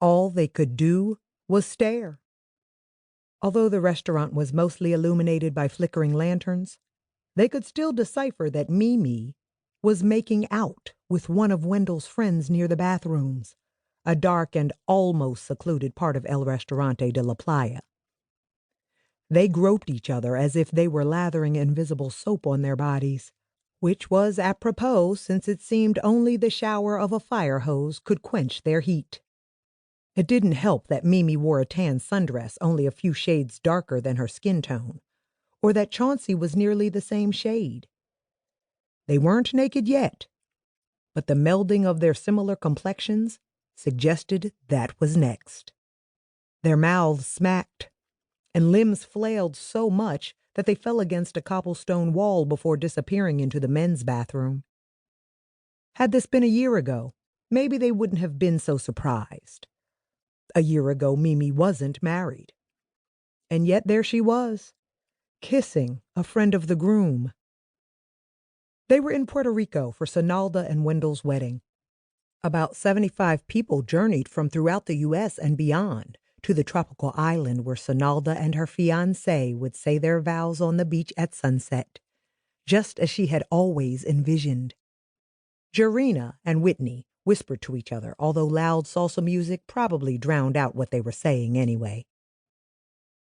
All they could do was stare. Although the restaurant was mostly illuminated by flickering lanterns, they could still decipher that Mimi was making out with one of Wendell's friends near the bathrooms, a dark and almost secluded part of El Restaurante de la Playa. They groped each other as if they were lathering invisible soap on their bodies, which was apropos since it seemed only the shower of a fire hose could quench their heat. It didn't help that Mimi wore a tan sundress only a few shades darker than her skin tone, or that Chauncey was nearly the same shade. They weren't naked yet, but the melding of their similar complexions suggested that was next. Their mouths smacked, and limbs flailed so much that they fell against a cobblestone wall before disappearing into the men's bathroom. Had this been a year ago, maybe they wouldn't have been so surprised. A year ago, Mimi wasn't married. And yet there she was, kissing a friend of the groom. They were in Puerto Rico for Senalda and Wendell's wedding. About 75 people journeyed from throughout the U.S. and beyond to the tropical island where Senalda and her fiancé would say their vows on the beach at sunset, just as she had always envisioned. Jarena and Whitney whispered to each other, although loud salsa music probably drowned out what they were saying anyway.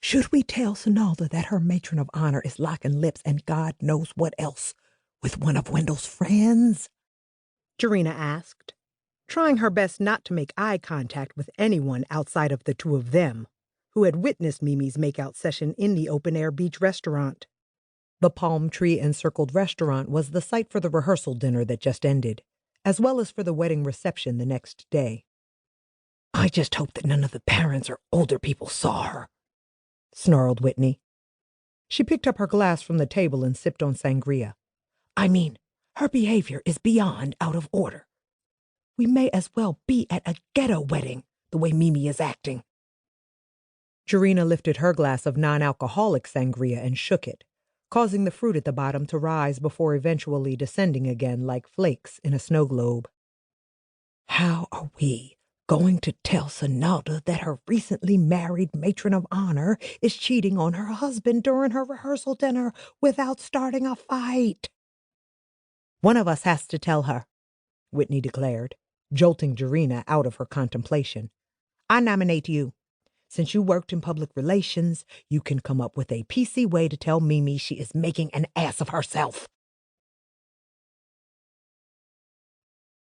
"Should we tell Senalda that her matron of honor is locking lips and God knows what else with one of Wendell's friends?" Jarena asked, trying her best not to make eye contact with anyone outside of the two of them, who had witnessed Mimi's makeout session in the open-air beach restaurant. The palm tree-encircled restaurant was the site for the rehearsal dinner that just ended, as well as for the wedding reception the next day. "I just hope that none of the parents or older people saw her," snarled Whitney. She picked up her glass from the table and sipped on sangria. "I mean, her behavior is beyond out of order. We may as well be at a ghetto wedding, the way Mimi is acting." Jarena lifted her glass of non-alcoholic sangria and shook it, causing the fruit at the bottom to rise before eventually descending again like flakes in a snow globe. "How are we going to tell Senalda that her recently married matron of honor is cheating on her husband during her rehearsal dinner without starting a fight?" "One of us has to tell her," Whitney declared, jolting Jarena out of her contemplation. "I nominate you. Since you worked in public relations, you can come up with a PC way to tell Mimi she is making an ass of herself."